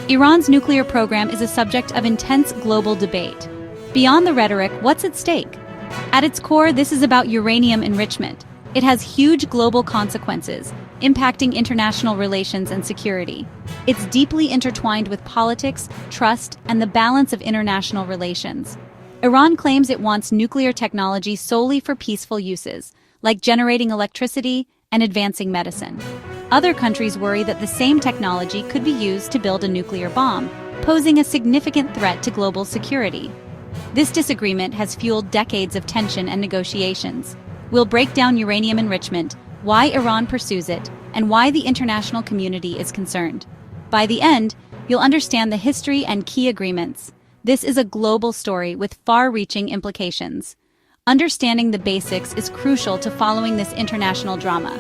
Iran's nuclear program is a subject of intense global debate. Beyond the rhetoric, what's at stake? At its core, this is about uranium enrichment. It has huge global consequences, impacting international relations and security. It's deeply intertwined with politics, trust, and the balance of international relations. Iran claims it wants nuclear technology solely for peaceful uses, like generating electricity and advancing medicine. Other countries worry that the same technology could be used to build a nuclear bomb, posing a significant threat to global security. This disagreement has fueled decades of tension and negotiations. We'll break down uranium enrichment, why Iran pursues it, and why the international community is concerned. By the end, you'll understand the history and key agreements. This is a global story with far-reaching implications. Understanding the basics is crucial to following this international drama.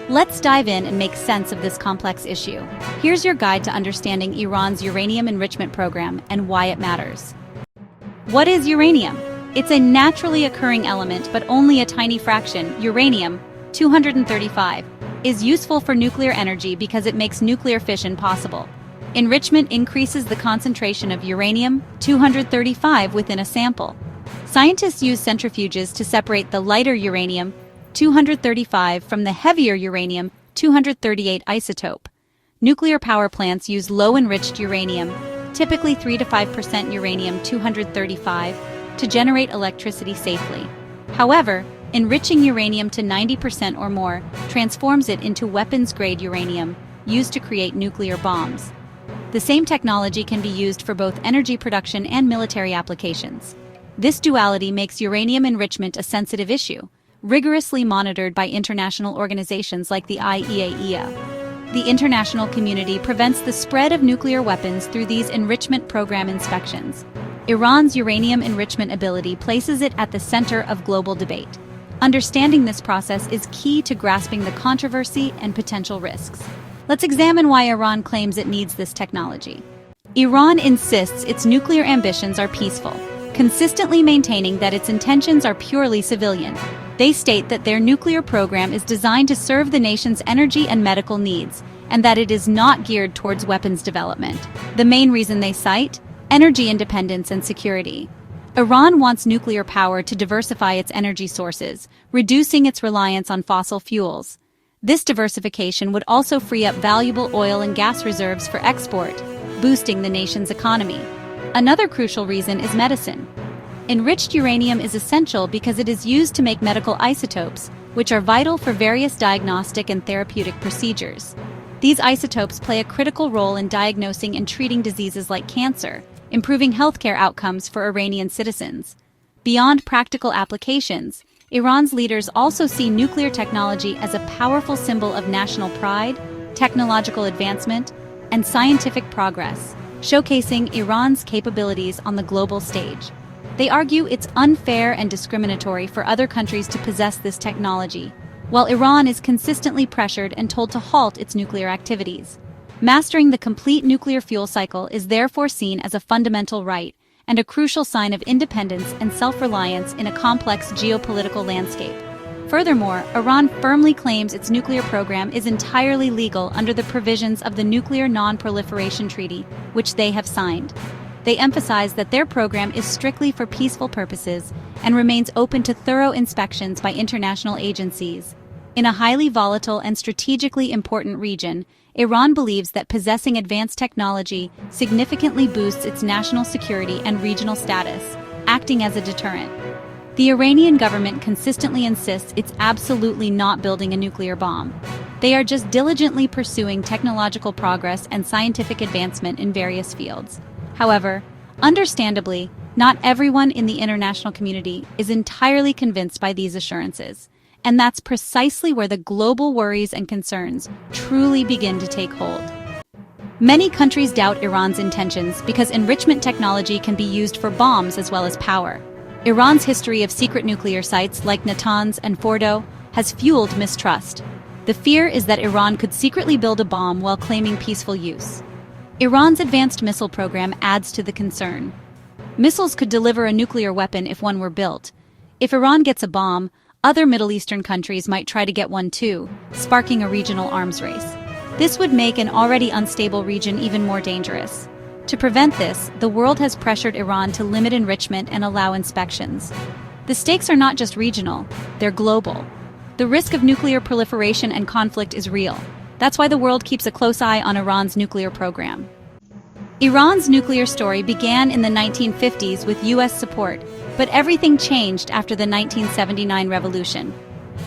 Let's dive in and make sense of this complex issue. Here's your guide to understanding Iran's uranium enrichment program and why it matters. What is uranium? It's a naturally occurring element, but only a tiny fraction, uranium, 235, is useful for nuclear energy because it makes nuclear fission possible. Enrichment increases the concentration of uranium, 235, within a sample. Scientists use centrifuges to separate the lighter uranium, 235, from the heavier uranium, 238 isotope. Nuclear power plants use low-enriched uranium, typically 3 to 5% uranium-235, to generate electricity safely. However, enriching uranium to 90% or more transforms it into weapons-grade uranium, used to create nuclear bombs. The same technology can be used for both energy production and military applications. This duality makes uranium enrichment a sensitive issue, rigorously monitored by international organizations like the IAEA. The international community prevents the spread of nuclear weapons through these enrichment program inspections. Iran's uranium enrichment ability places it at the center of global debate. Understanding this process is key to grasping the controversy and potential risks. Let's examine why Iran claims it needs this technology. Iran insists its nuclear ambitions are peaceful, consistently maintaining that its intentions are purely civilian. They state that their nuclear program is designed to serve the nation's energy and medical needs, and that it is not geared towards weapons development. The main reason they cite? Energy independence and security. Iran wants nuclear power to diversify its energy sources, reducing its reliance on fossil fuels. This diversification would also free up valuable oil and gas reserves for export, boosting the nation's economy. Another crucial reason is medicine. Enriched uranium is essential because it is used to make medical isotopes, which are vital for various diagnostic and therapeutic procedures. These isotopes play a critical role in diagnosing and treating diseases like cancer, improving healthcare outcomes for Iranian citizens. Beyond practical applications, Iran's leaders also see nuclear technology as a powerful symbol of national pride, technological advancement, and scientific progress, showcasing Iran's capabilities on the global stage. They argue it's unfair and discriminatory for other countries to possess this technology, while Iran is consistently pressured and told to halt its nuclear activities. Mastering the complete nuclear fuel cycle is therefore seen as a fundamental right and a crucial sign of independence and self-reliance in a complex geopolitical landscape. Furthermore, Iran firmly claims its nuclear program is entirely legal under the provisions of the Nuclear Non-Proliferation Treaty, which they have signed. They emphasize that their program is strictly for peaceful purposes and remains open to thorough inspections by international agencies. In a highly volatile and strategically important region, Iran believes that possessing advanced technology significantly boosts its national security and regional status, acting as a deterrent. The Iranian government consistently insists it's absolutely not building a nuclear bomb. They are just diligently pursuing technological progress and scientific advancement in various fields. However, understandably, not everyone in the international community is entirely convinced by these assurances. And that's precisely where the global worries and concerns truly begin to take hold. Many countries doubt Iran's intentions because enrichment technology can be used for bombs as well as power. Iran's history of secret nuclear sites like Natanz and Fordo has fueled mistrust. The fear is that Iran could secretly build a bomb while claiming peaceful use. Iran's advanced missile program adds to the concern. Missiles could deliver a nuclear weapon if one were built. If Iran gets a bomb, other Middle Eastern countries might try to get one too, sparking a regional arms race. This would make an already unstable region even more dangerous. To prevent this, the world has pressured Iran to limit enrichment and allow inspections. The stakes are not just regional, they're global. The risk of nuclear proliferation and conflict is real. That's why the world keeps a close eye on Iran's nuclear program. Iran's nuclear story began in the 1950s with US support, but everything changed after the 1979 revolution.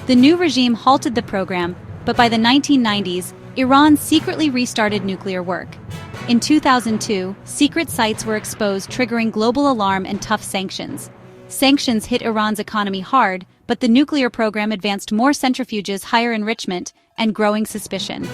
The new regime halted the program, but by the 1990s, Iran secretly restarted nuclear work. In 2002, secret sites were exposed, triggering global alarm and tough sanctions. Sanctions hit Iran's economy hard, but the nuclear program advanced more centrifuges, higher enrichment, and growing suspicion.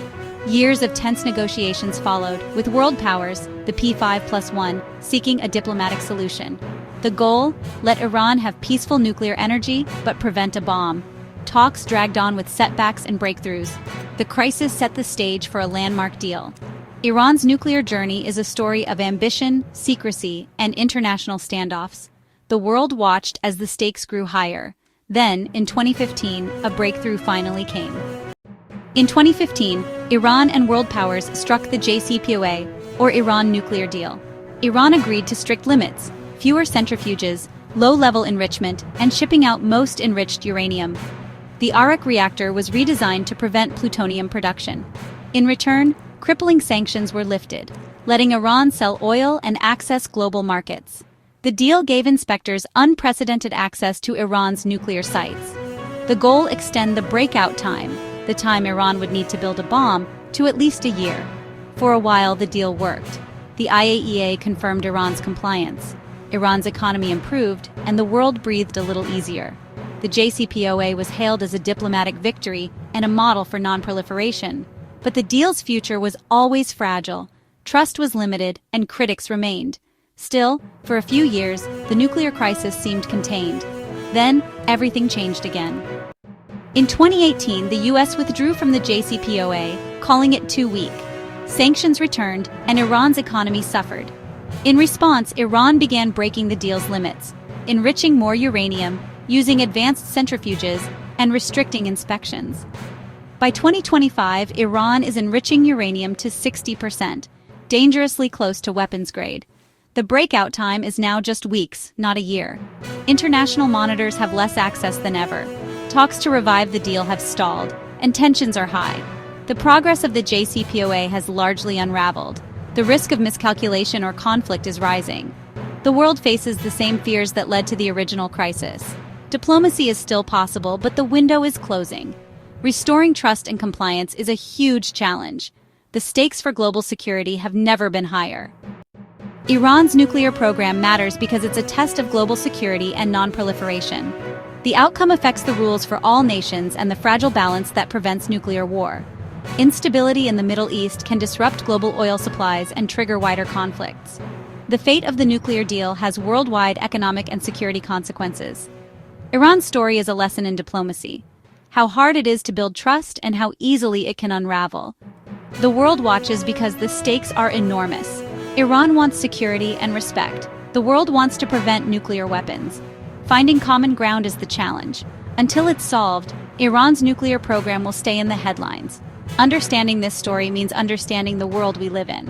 Years of tense negotiations followed, with world powers, the P5+1, seeking a diplomatic solution. The goal? Let Iran have peaceful nuclear energy, but prevent a bomb. Talks dragged on with setbacks and breakthroughs. The crisis set the stage for a landmark deal. Iran's nuclear journey is a story of ambition, secrecy, and international standoffs. The world watched as the stakes grew higher. Then, in 2015, a breakthrough finally came. In 2015, Iran and world powers struck the JCPOA, or Iran nuclear deal. Iran agreed to strict limits, fewer centrifuges, low-level enrichment, and shipping out most enriched uranium. The Arak reactor was redesigned to prevent plutonium production. In return, crippling sanctions were lifted, letting Iran sell oil and access global markets. The deal gave inspectors unprecedented access to Iran's nuclear sites. The goal: extend the breakout time, the time Iran would need to build a bomb, to at least a year. For a while, the deal worked. The IAEA confirmed Iran's compliance. Iran's economy improved, and the world breathed a little easier. The JCPOA was hailed as a diplomatic victory and a model for non-proliferation. But the deal's future was always fragile. Trust was limited, and critics remained. Still, for a few years, the nuclear crisis seemed contained. Then, everything changed again. In 2018, the US withdrew from the JCPOA, calling it too weak. Sanctions returned, and Iran's economy suffered. In response, Iran began breaking the deal's limits, enriching more uranium, using advanced centrifuges, and restricting inspections. By 2025, Iran is enriching uranium to 60%, dangerously close to weapons grade. The breakout time is now just weeks, not a year. International monitors have less access than ever. Talks to revive the deal have stalled, and tensions are high. The progress of the JCPOA has largely unraveled. The risk of miscalculation or conflict is rising. The world faces the same fears that led to the original crisis. Diplomacy is still possible, but the window is closing. Restoring trust and compliance is a huge challenge. The stakes for global security have never been higher. Iran's nuclear program matters because it's a test of global security and non-proliferation. The outcome affects the rules for all nations and the fragile balance that prevents nuclear war. Instability in the Middle East can disrupt global oil supplies and trigger wider conflicts. The fate of the nuclear deal has worldwide economic and security consequences. Iran's story is a lesson in diplomacy, how hard it is to build trust and how easily it can unravel. The world watches because the stakes are enormous. Iran wants security and respect. The world wants to prevent nuclear weapons. Finding common ground is the challenge. Until it's solved, Iran's nuclear program will stay in the headlines. Understanding this story means understanding the world we live in.